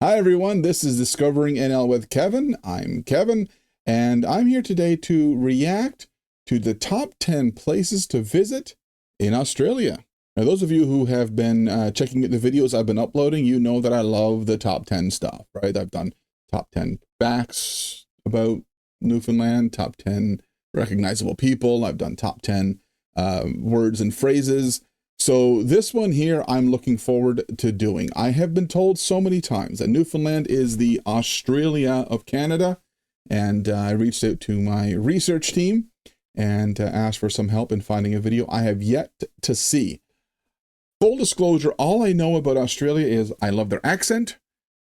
Hi everyone, this is Discovering NL with Kevin. I'm Kevin, and I'm here today to react to the top 10 places to visit in Australia. Now, those of you who have been checking the videos I've been uploading, you know that I love the top 10 stuff, right? I've done top 10 facts about Newfoundland, top 10 recognizable people. I've done top 10 words and phrases. So this one here, I'm looking forward to doing. I have been told so many times that Newfoundland is the Australia of Canada, and I reached out to my research team and asked for some help in finding a video I have yet to see. Full disclosure, all I know about Australia is I love their accent.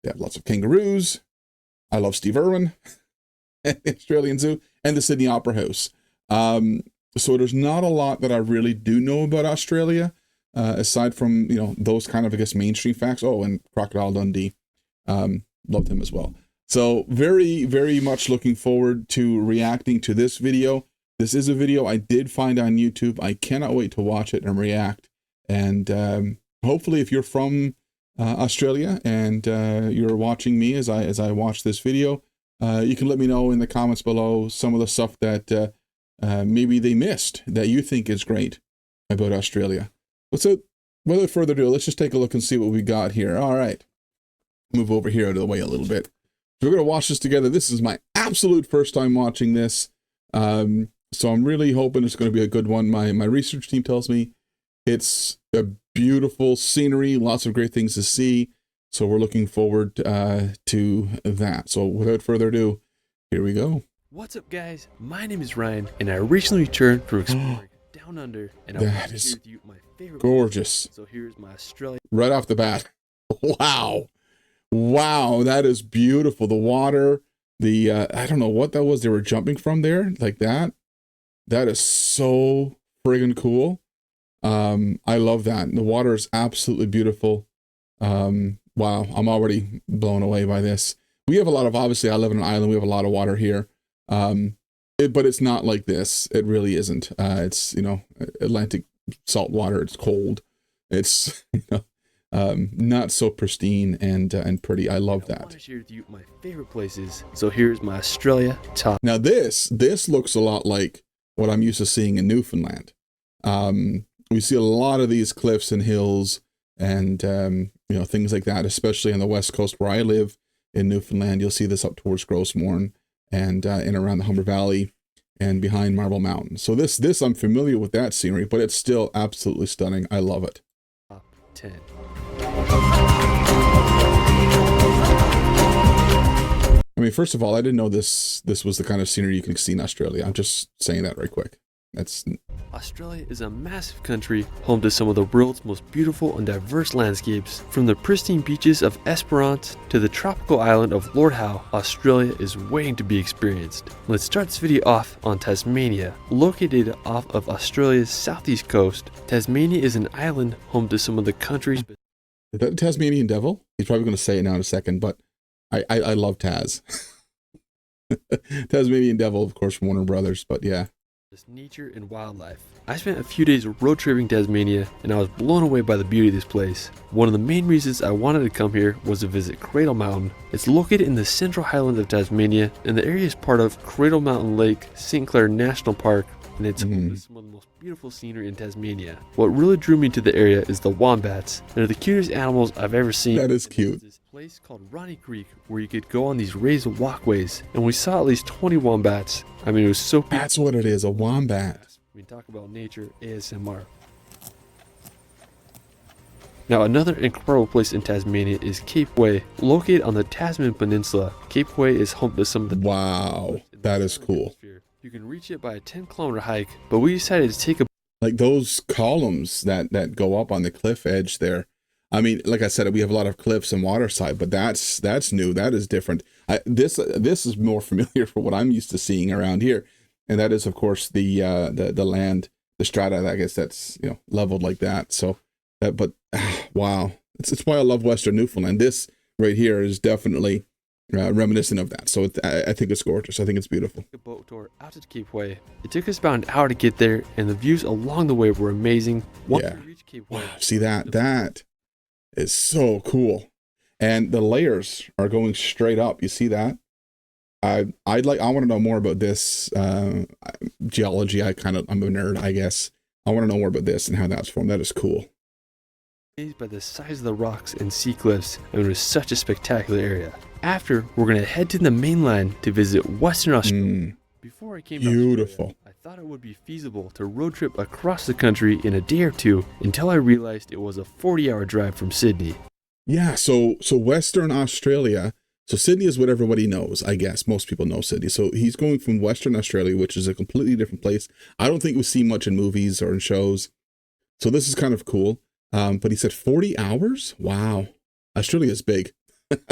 They have lots of kangaroos. I love Steve Irwin, and the Australian Zoo, and the Sydney Opera House. So there's not a lot that I really do know about Australia. Aside from, those kind of, I guess, mainstream facts. Oh, and Crocodile Dundee. Loved him as well. So very, very much looking forward to reacting to this video. This is a video I did find on YouTube. I cannot wait to watch it and react. And hopefully if you're from Australia and you're watching me as I watch this video, you can let me know in the comments below some of the stuff that maybe they missed that you think is great about Australia. So without further ado, let's just take a look and see what we got here. All right. Move over here out of the way a little bit. So we're going to watch this together. This is my absolute first time watching this. So I'm really hoping it's going to be a good one. My research team tells me it's a beautiful scenery, lots of great things to see. So we're looking forward to that. So without further ado, here we go. What's up, guys? My name is Ryan, and I recently returned from exploring down under, and I want to share with you my favorite gorgeous. So here's my Australia. Right off the bat. Wow. Wow, that is beautiful. The water, I don't know what that was they were jumping from there, like that. That is so friggin' cool. I love that. The water is absolutely beautiful. Wow, I'm already blown away by this. We have a lot of, obviously, I live on an island. We have a lot of water here. But it's not like this. It really isn't. It's, Atlantic salt water. It's cold. It's, not so pristine and pretty. I love that. I want to share with you my favorite places. So here's my Australia top. Now this looks a lot like what I'm used to seeing in Newfoundland. We see a lot of these cliffs and hills and, things like that, especially on the west coast where I live in Newfoundland. You'll see this up towards Grossmorn and in around the Humber Valley and behind Marble Mountain. So this I'm familiar with that scenery, but it's still absolutely stunning. I love it. Top 10. I mean, first of all, I didn't know this was the kind of scenery you can see in Australia. I'm just saying that right quick. Australia is a massive country, home to some of the world's most beautiful and diverse landscapes. From the pristine beaches of Esperance to the tropical island of Lord Howe, Australia is waiting to be experienced. Let's start this video off on Tasmania. Located off of Australia's southeast coast, Tasmania is an island home to some of the country's... Is that the Tasmanian devil? He's probably going to say it now in a second, but I love Taz. Tasmanian devil, of course, from Warner Brothers, but yeah. Nature and wildlife. I spent a few days road tripping Tasmania, and I was blown away by the beauty of this place. One of the main reasons I wanted to come here was to visit Cradle Mountain. It's located in the Central Highlands of Tasmania, and the area is part of Cradle Mountain Lake St. Clair National Park, and it's home to some of the most beautiful scenery in Tasmania. What really drew me to the area is the wombats. They're the cutest animals I've ever seen. That is cute. There's this place called Ronnie Creek where you could go on these raised walkways, and we saw at least 20 wombats. I mean, it was so beautiful. That's what it is, a wombat. We talk about nature ASMR. Now, another incredible place in Tasmania is Cape Way, located on the Tasman Peninsula. Cape Way is home to some of the... Wow, that is cool. You can reach it by a 10-kilometer hike, but we decided to take a... Like those columns that go up on the cliff edge there. I mean, like I said, we have a lot of cliffs and waterside, but that's new. That is different. This is more familiar for what I'm used to seeing around here, and that is, of course, the land, the strata. I guess that's leveled like that. So, wow, it's why I love Western Newfoundland. This right here is definitely reminiscent of that. So I think it's gorgeous. I think it's beautiful. A boat tour out to Cape Way. It took us about an hour to get there, and the views along the way were amazing. Once we reached Cape Way, wow, see that is so cool. and the layers are going straight up. You see that? I want to know more about this geology. I'm a nerd, I guess. I want to know more about this and how that's formed. That is cool. Amazed by the size of the rocks and sea cliffs, and it was such a spectacular area. After, we're going to head to the mainland to visit Western Australia. Before I came to Australia, I thought it would be feasible to road trip across the country in a day or two until I realized it was a 40-hour drive from Sydney. Yeah, so Western Australia, so Sydney is what everybody knows, I guess. Most people know Sydney. So he's going from Western Australia, which is a completely different place. I don't think we see much in movies or in shows. So this is kind of cool. But he said 40 hours? Wow. Australia is big.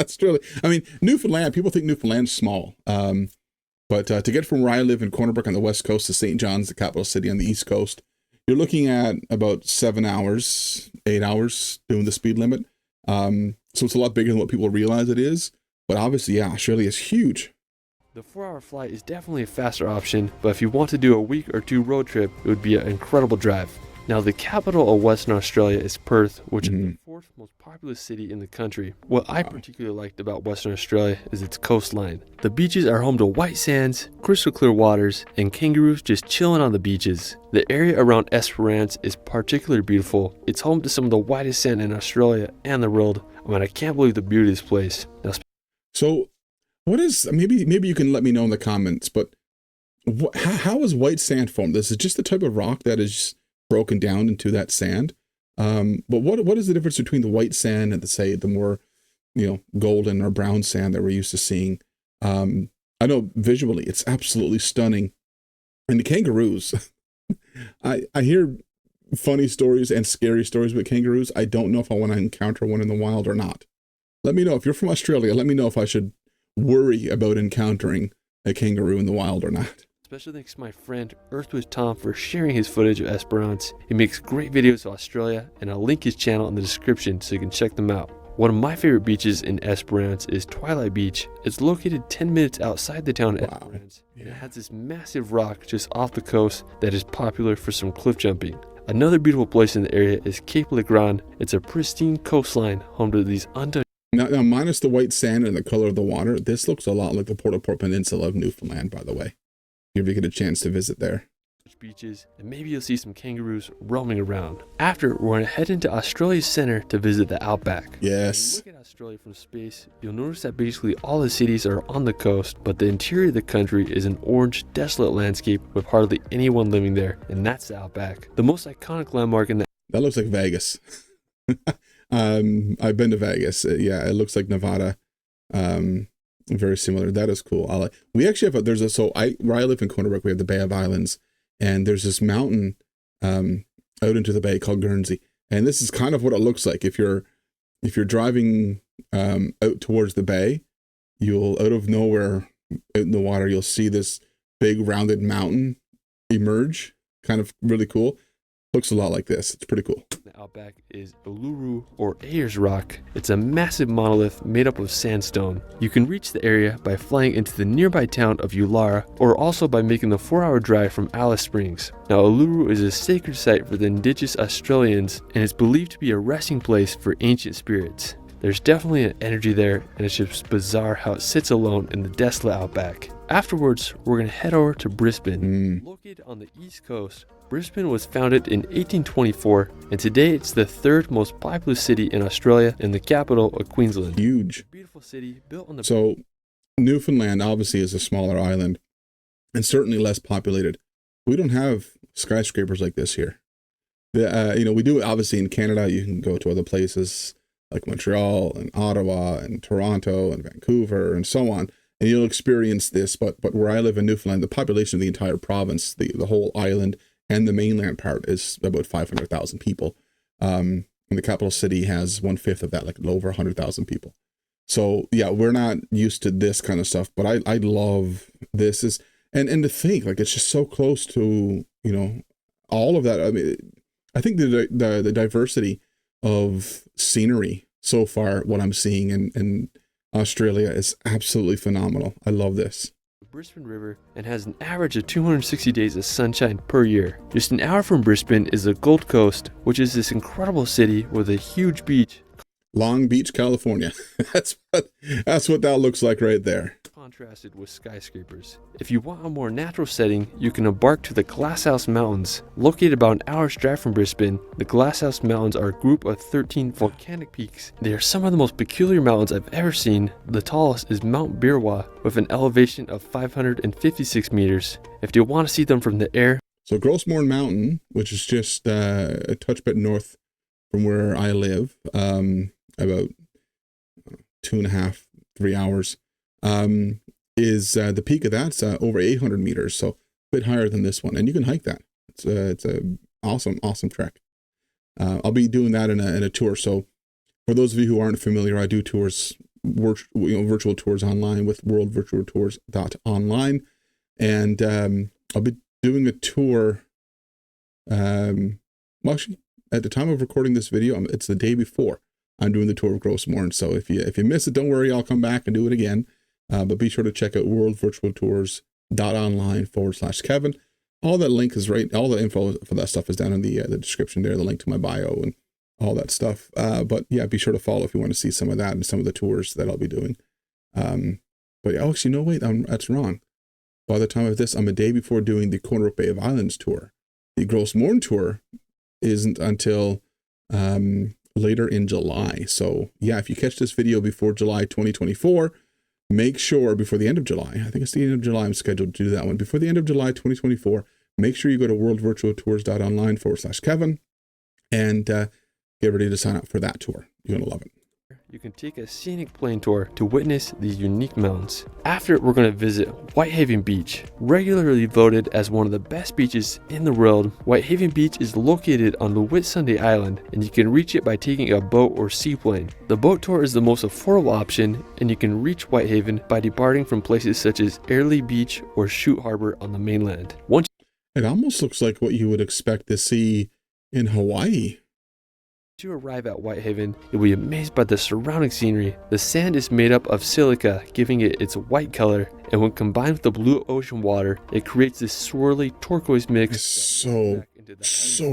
Australia. I mean, Newfoundland, people think Newfoundland's small. But to get from where I live in Corner Brook on the west coast to St. John's, the capital city on the east coast, you're looking at about 7 hours, 8 hours doing the speed limit. So it's a lot bigger than what people realize it is. But obviously, yeah, Australia is huge. The 4-hour flight is definitely a faster option, but if you want to do a week or two road trip, it would be an incredible drive. Now, the capital of Western Australia is Perth, which is the 4th most populous city in the country. What I particularly liked about Western Australia is its coastline. The beaches are home to white sands, crystal clear waters, and kangaroos just chilling on the beaches. The area around Esperance is particularly beautiful. It's home to some of the whitest sand in Australia and the world. I mean, I can't believe the beauty of this place. Now, so, what is, maybe you can let me know in the comments, but how is white sand formed? This is just the type of rock that is broken down into that sand. But what is the difference between the white sand and the more, golden or brown sand that we're used to seeing? I know visually it's absolutely stunning. And the kangaroos, I hear funny stories and scary stories with kangaroos. I don't know if I want to encounter one in the wild or not. Let me know if you're from Australia. Let me know if I should worry about encountering a kangaroo in the wild or not. Special thanks to my friend Earth with Tom for sharing his footage of Esperance. He makes great videos of Australia, and I'll link his channel in the description so you can check them out. One of my favorite beaches in Esperance is Twilight Beach. It's located 10 minutes outside the town of Esperance, and it has this massive rock just off the coast that is popular for some cliff jumping. Another beautiful place in the area is Cape Legrand. It's a pristine coastline home to these untouched. Now, minus the white sand and the color of the water, this looks a lot like the Port Peninsula of Newfoundland, by the way. If you get a chance to visit there. Beaches, and maybe you'll see some kangaroos roaming around. After, we're going to head into Australia's center to visit the Outback. Yes. When you look at Australia from space, you'll notice that basically all the cities are on the coast, but the interior of the country is an orange, desolate landscape with hardly anyone living there, and that's the Outback. The most iconic landmark in the... That looks like Vegas. I've been to Vegas. Yeah, it looks like Nevada. Very similar. That is cool. We actually have where I live in Corner Brook, we have the Bay of Islands, and there's this mountain out into the bay called Guernsey, and this is kind of what it looks like. If you're driving out towards the bay, you'll out of nowhere out in the water, you'll see this big rounded mountain emerge. Kind of really cool. Looks a lot like this. It's pretty cool. The Outback is Uluru, or Ayers Rock. It's a massive monolith made up of sandstone. You can reach the area by flying into the nearby town of Ulara, or also by making the 4-hour drive from Alice Springs. Now, Uluru is a sacred site for the indigenous Australians, and it's believed to be a resting place for ancient spirits. There's definitely an energy there, and it's just bizarre how it sits alone in the desolate Outback. Afterwards, we're going to head over to Brisbane. Located on the east coast, Brisbane was founded in 1824, and today it's the 3rd most populous city in Australia and the capital of Queensland. Huge. Beautiful city built on the... So, Newfoundland obviously is a smaller island, and certainly less populated. We don't have skyscrapers like this here. We do obviously in Canada. You can go to other places like Montreal and Ottawa and Toronto and Vancouver and so on, and you'll experience this. But where I live in Newfoundland, the population of the entire province, the whole island and the mainland part, is about 500,000 people. And the capital city has 1/5 of that, like over 100,000 people. So yeah, we're not used to this kind of stuff, but I love this. And to think like it's just so close to all of that. I mean, I think the diversity of scenery so far, what I'm seeing in Australia, is absolutely phenomenal. I love this. The Brisbane River, and has an average of 260 days of sunshine per year. Just an hour from Brisbane is the Gold Coast, which is this incredible city with a huge beach. Long Beach, California. That's what that looks like right there. Contrasted with skyscrapers. If you want a more natural setting, you can embark to the Glasshouse Mountains. Located about an hour's drive from Brisbane, the Glasshouse Mountains are a group of 13 volcanic peaks. They are some of the most peculiar mountains I've ever seen. The tallest is Mount Birwa with an elevation of 556 meters. If you want to see them from the air, so Grossmorn Mountain, which is just a touch bit north from where I live, about 2.5, 3 hours, is the peak of that's over 800 meters, so a bit higher than this one, and you can hike that. It's a awesome trek. I'll be doing that in a tour. So for those of you who aren't familiar, I do tours, virtual tours online with worldvirtualtours.online, and I'll be doing a tour. Well, actually, at the time of recording this video, it's the day before I'm doing the tour of Grossmorn. So if you miss it, don't worry, I'll come back and do it again. But be sure to check out worldvirtualtours.online/Kevin. All that link is right. All the info for that stuff is down in the description there. The link to my bio and all that stuff. But yeah, be sure to follow if you want to see some of that and some of the tours that I'll be doing. But actually, no, wait, that's wrong. By the time of this, I'm a day before doing the Corner Bay of Islands tour. The Grossmorn tour isn't until later in July. So yeah, if you catch this video before July 2024, make sure before the end of July, I think it's the end of July, I'm scheduled to do that one. Before the end of July 2024, make sure you go to worldvirtualtours.online/Kevin and get ready to sign up for that tour. You're going to love it. you can take a scenic plane tour to witness these unique mountains. After, we're going to visit Whitehaven Beach. Regularly voted as one of the best beaches in the world, Whitehaven Beach is located on the Whitsunday Island, and you can reach it by taking a boat or seaplane. The boat tour is the most affordable option, and you can reach Whitehaven by departing from places such as Airlie Beach or Shute Harbor on the mainland. It almost looks like what you would expect to see in Hawaii. Once you arrive at Whitehaven, you'll be amazed by the surrounding scenery. The sand is made up of silica, giving it its white color, and when combined with the blue ocean water, it creates this swirly turquoise mix. It's so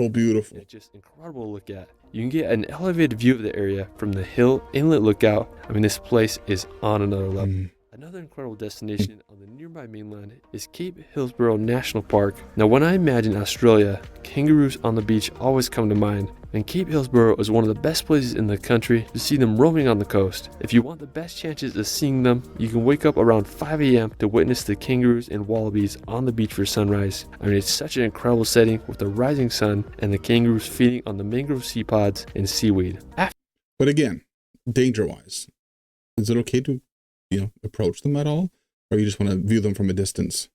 beautiful. It's just incredible to look at. You can get an elevated view of the area from the Hill Inlet Lookout. I mean, this place is on another level. Another incredible destination on the nearby mainland is Cape Hillsborough National Park. Now, when I imagine Australia, kangaroos on the beach always come to mind, and Cape Hillsborough is one of the best places in the country to see them roaming on the coast. If you want the best chances of seeing them, you can wake up around 5 a.m. to witness the kangaroos and wallabies on the beach for sunrise. I mean, it's such an incredible setting with the rising sun and the kangaroos feeding on the mangrove sea pods and seaweed. But again, danger-wise, is it okay to approach them at all, or you just want to view them from a distance?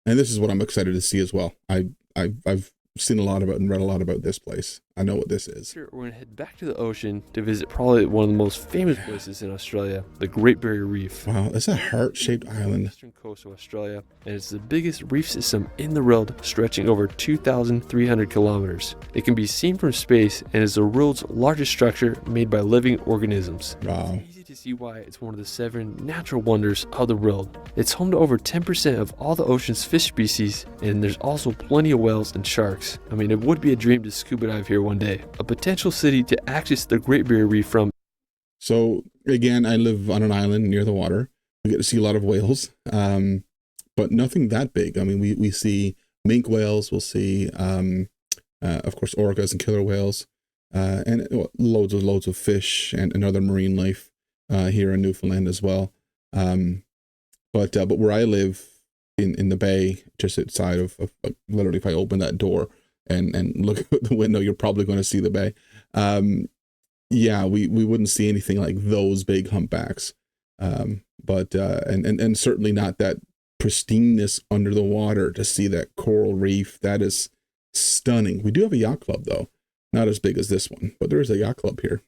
And this is what I'm excited to see as well. I've seen a lot about and read a lot about this place. I know what this is. We're going to head back to the ocean to visit probably one of the most famous places in Australia, the Great Barrier Reef. Wow, that's a heart-shaped island. Western coast of Australia, and it's the biggest reef system in the world, stretching over 2,300 kilometers. It can be seen from space and is the world's largest structure made by living organisms. Wow. It's easy to see why it's one of the 7 natural wonders of the world. It's home to over 10% of all the ocean's fish species, and there's also plenty of whales and sharks. I mean, it would be a dream to scuba dive here one day. A potential city to access the Great Barrier Reef from. So again, I live on an island near the water. We get to see a lot of whales, but nothing that big. I mean, we see minke whales, we'll see, of course, orcas and killer whales, and loads of fish and other marine life here in Newfoundland as well. But where I live in the bay, just outside of literally, if I open that door and look out the window, you're probably going to see the bay. Yeah, we wouldn't see anything like those big humpbacks, but certainly not that pristineness under the water. To see that coral reef, that is stunning. We do have a yacht club though, not as big as this one, but there is a yacht club here.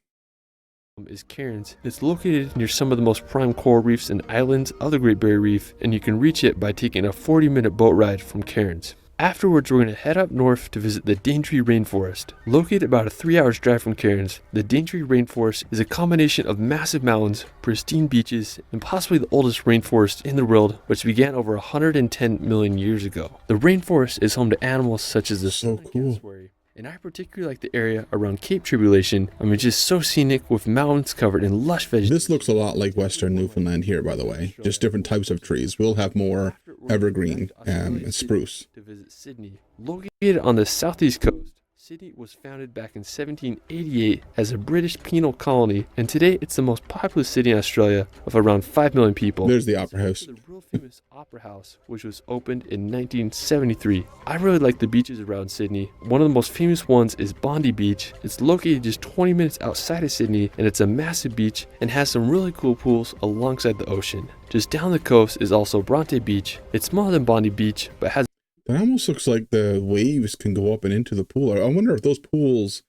Is Cairns. It's located near some of the most prime coral reefs and islands of the Great Barrier Reef, and you can reach it by taking a 40-minute boat ride from Cairns. Afterwards, we're going to head up north to visit the Daintree Rainforest. Located about a 3-hour drive from Cairns, the Daintree Rainforest is a combination of massive mountains, pristine beaches, and possibly the oldest rainforest in the world, which began over 110 million years ago. The rainforest is home to animals such as the so cool. cassowary, And I particularly like the area around Cape Tribulation. I mean, it's just so scenic with mountains covered in lush vegetation. This looks a lot like Western Newfoundland here, by the way. Just different types of trees. We'll have more evergreen and spruce. To visit Sydney. Located on the southeast coast, Sydney was founded back in 1788 as a British penal colony, and today it's the most populous city in Australia of around 5 million people. There's the Opera House. The real famous Opera House, which was opened in 1973. I really like the beaches around Sydney. One of the most famous ones is Bondi Beach. It's located just 20 minutes outside of Sydney, and it's a massive beach and has some really cool pools alongside the ocean. Just down the coast is also Bronte Beach. It's smaller than Bondi Beach, but has That almost looks like the waves can go up and into the pool. I wonder if those pools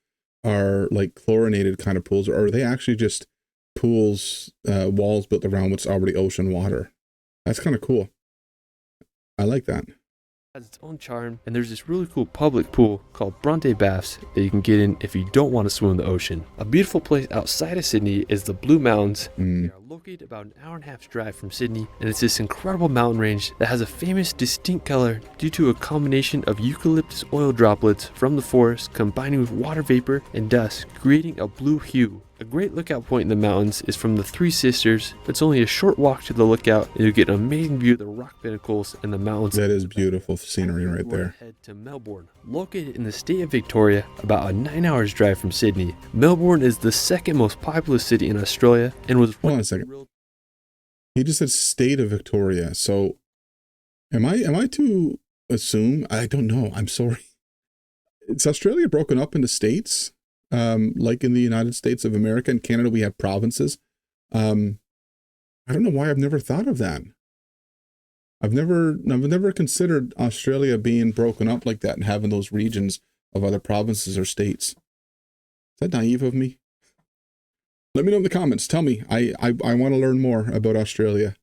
are like chlorinated kind of pools, or are they actually just pools, walls built around what's already ocean water? That's kind of cool. I like that. has its own charm, and there's this really cool public pool called Bronte Baths that you can get in if you don't want to swim in the ocean. A beautiful place outside of Sydney is the Blue Mountains. They are located about an hour and a half's drive from Sydney, and it's this incredible mountain range that has a famous distinct color due to a combination of eucalyptus oil droplets from the forest combining with water vapor and dust, creating a blue hue. A great lookout point in the mountains is from the Three Sisters. It's only a short walk to the lookout, and you get an amazing view of the rock pinnacles and the mountains. That is beautiful scenery right there. Head to Melbourne. Located in the state of Victoria, about a 9 hours drive from Sydney, Melbourne is the second most populous city in Australia and was... Hold on a second. He just said state of Victoria. So am I to assume? I don't know. I'm sorry. Is Australia broken up into states? Like in the United States of America and Canada, we have provinces. I don't know why I've never thought of that. I've never considered Australia being broken up like that and having those regions of other provinces or states. Is that naive of me? Let me know in the comments. Tell me. I want to learn more about Australia.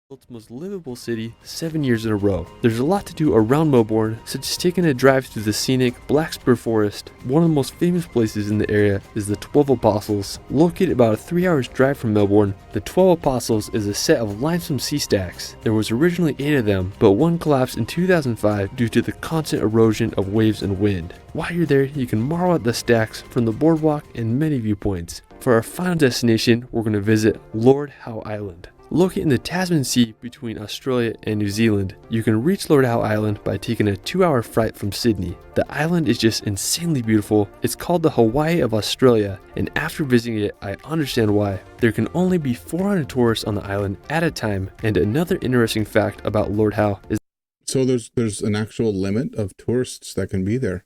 World's most livable city 7 years in a row. There's a lot to do around Melbourne, such as taking a drive through the scenic Black Spur Forest. One of the most famous places in the area is the 12 Apostles. Located about a 3 hours drive from Melbourne, the 12 Apostles is a set of limestone sea stacks. There was originally 8 of them, but one collapsed in 2005 due to the constant erosion of waves and wind. While you're there, you can marvel at the stacks from the boardwalk and many viewpoints. For our final destination, we're going to visit Lord Howe Island. Located in the Tasman Sea between Australia and New Zealand, you can reach Lord Howe Island by taking a 2-hour flight from Sydney. The island is just insanely beautiful. It's called the Hawaii of Australia, and after visiting it, I understand why. There can only be 400 tourists on the island at a time, and another interesting fact about Lord Howe is... So there's an actual limit of tourists that can be there.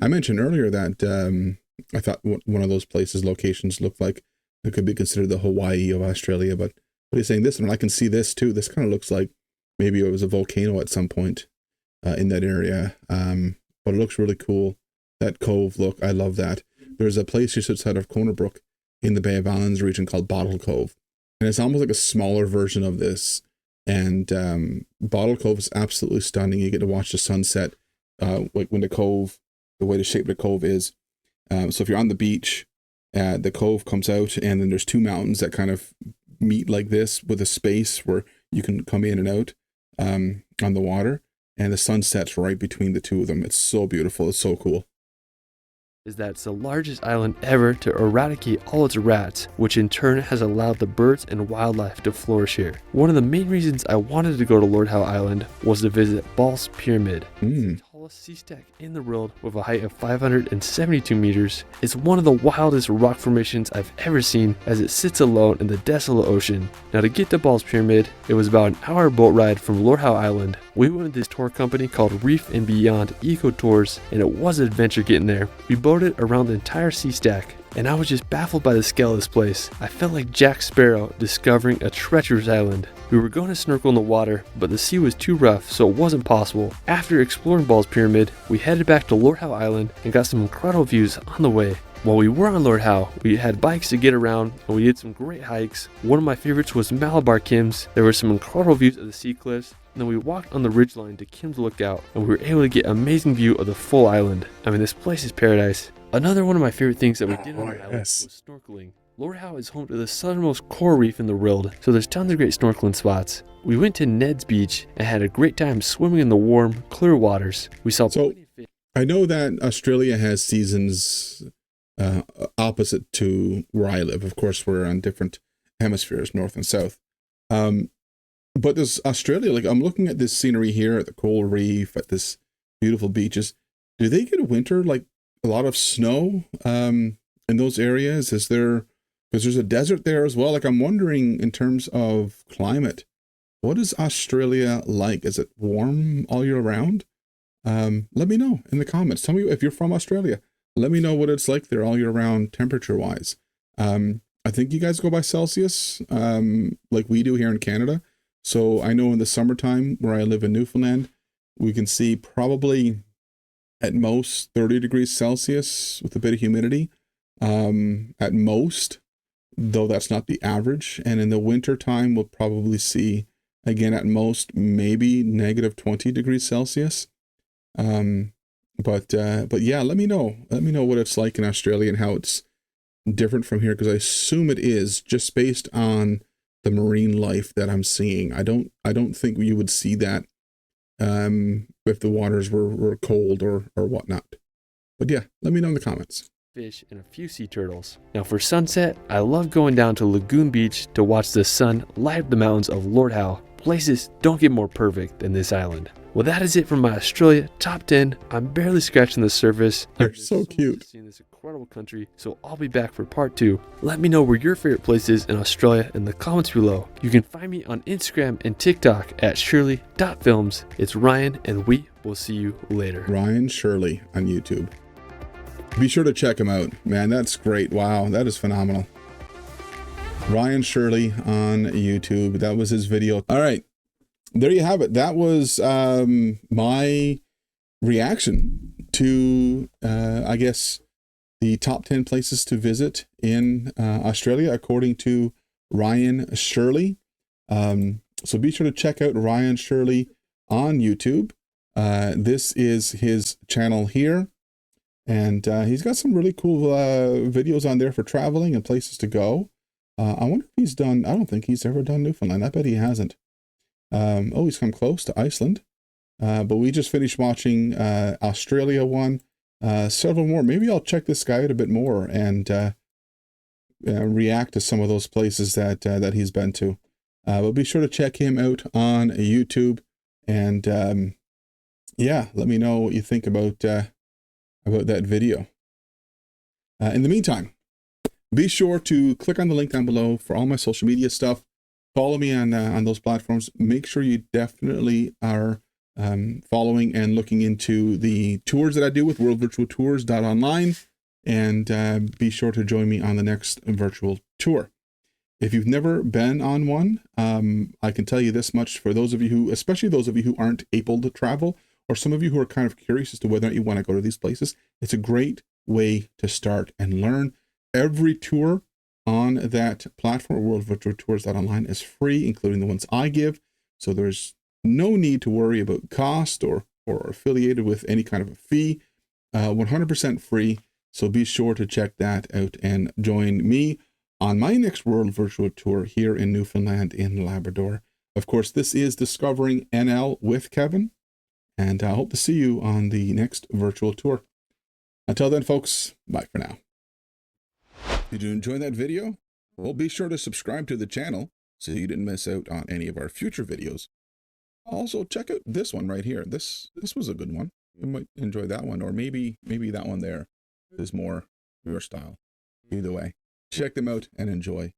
I mentioned earlier that I thought one of those places, locations, looked like it could be considered the Hawaii of Australia, but he's saying this, and I can see this too. This kind of looks like maybe it was a volcano at some point in that area. But it looks really cool. That cove look, I love that. There's a place just outside of Corner Brook in the Bay of Islands region called Bottle Cove. And it's almost like a smaller version of this. And Bottle Cove is absolutely stunning. You get to watch the sunset, like when the way the shape of the cove is. So if you're on the beach, the cove comes out, and then there's 2 mountains that kind of meet like this with a space where you can come in and out on the water, and the sun sets right between the 2 of them. It's so beautiful. It's so cool. Is that it's the largest island ever to eradicate all its rats, which in turn has allowed the birds and wildlife to flourish here. One of the main reasons I wanted to go to Lord Howe Island was to visit Ball's Pyramid. It's the tallest sea stack in the world with a height of 572 meters. It's one of the wildest rock formations I've ever seen, as it sits alone in the desolate ocean. Now, to get to Ball's Pyramid, it was about an hour boat ride from Lord Howe Island. We went with this tour company called Reef and Beyond Eco Tours, and it was an adventure getting there. We boated around the entire sea stack, and I was just baffled by the scale of this place. I felt like Jack Sparrow discovering a treacherous island. We were going to snorkel in the water, but the sea was too rough, so it wasn't possible. After exploring Ball's Pyramid, we headed back to Lord Howe Island and got some incredible views on the way. While we were on Lord Howe, we had bikes to get around, and we did some great hikes. One of my favorites was Malabar Kim's. There were some incredible views of the sea cliffs. And then we walked on the ridgeline to Kim's Lookout, and we were able to get an amazing view of the full island. I mean, this place is paradise. Another one of my favorite things that we did on the island was snorkeling. Lord Howe is home to the southernmost coral reef in the world, so there's tons of great snorkeling spots. We went to Ned's Beach and had a great time swimming in the warm, clear waters. We saw plenty of fish. I know that Australia has seasons opposite to where I live. Of course, we're on different hemispheres, north and south. But there's Australia, like I'm looking at this scenery here at the coral reef, at this beautiful beaches. Do they get winter, like a lot of snow in those areas? Is there, because there's a desert there as well. Like I'm wondering in terms of climate, what is Australia like? Is it warm all year round? Let me know in the comments. Tell me if you're from Australia. Let me know what it's like there all year round temperature wise. I think you guys go by Celsius, like we do here in Canada. So I know in the summertime where I live in Newfoundland, we can see probably at most 30 degrees Celsius with a bit of humidity. At most, though that's not the average. And in the winter time, we'll probably see, again, at most, maybe negative 20 degrees Celsius. But yeah, let me know what it's like in Australia and how it's different from here, because I assume it is, just based on the marine life that I'm seeing. I don't think you would see that if the waters were cold or whatnot. But yeah, let me know in the comments. Fish and a few sea turtles. Now for sunset, I love going down to Lagoon Beach to watch the sun light up the mountains of Lord Howe. Places don't get more perfect than this island. Well, that is it for my Australia top 10. I'm barely scratching the surface. They're so cute. Seeing this incredible country, so I'll be back for part 2. Let me know where your favorite place is in Australia in the comments below. You can find me on Instagram and TikTok at shirley.films. It's Ryan, and we will see you later. Ryan Shirley on YouTube. Be sure to check him out. Man, that's great. Wow, that is phenomenal. Ryan Shirley on YouTube. That was his video. All right. There you have it. That was my reaction to, I guess, the top 10 places to visit in Australia, according to Ryan Shirley. So be sure to check out Ryan Shirley on YouTube. This is his channel here. And he's got some really cool videos on there for traveling and places to go. I wonder if he's done, I don't think he's ever done Newfoundland. I bet he hasn't. Oh, he's come close to Iceland. But we just finished watching Australia one, several more. Maybe I'll check this guy out a bit more and react to some of those places that he's been to. But be sure to check him out on YouTube. And yeah, let me know what you think about that video. In the meantime, be sure to click on the link down below for all my social media stuff. Follow me on those platforms. Make sure you definitely are following and looking into the tours that I do with worldvirtualtours.online, and be sure to join me on the next virtual tour. If you've never been on one, I can tell you this much for those of you who, especially those of you who aren't able to travel, or some of you who are kind of curious as to whether or not you want to go to these places, it's a great way to start and learn. Every tour on that platform, worldvirtualtours.online, is free, including the ones I give. So there's no need to worry about cost or affiliated with any kind of a fee. 100% free. So be sure to check that out and join me on my next World Virtual Tour here in Newfoundland in Labrador. Of course, this is Discovering NL with Kevin, and I hope to see you on the next virtual tour. Until then, folks, bye for now. Did you enjoy that video? Well, be sure to subscribe to the channel so you didn't miss out on any of our future videos. Also, check out this one right here. This was a good one. You might enjoy that one, or maybe that one there is more your style. Either way, check them out and enjoy.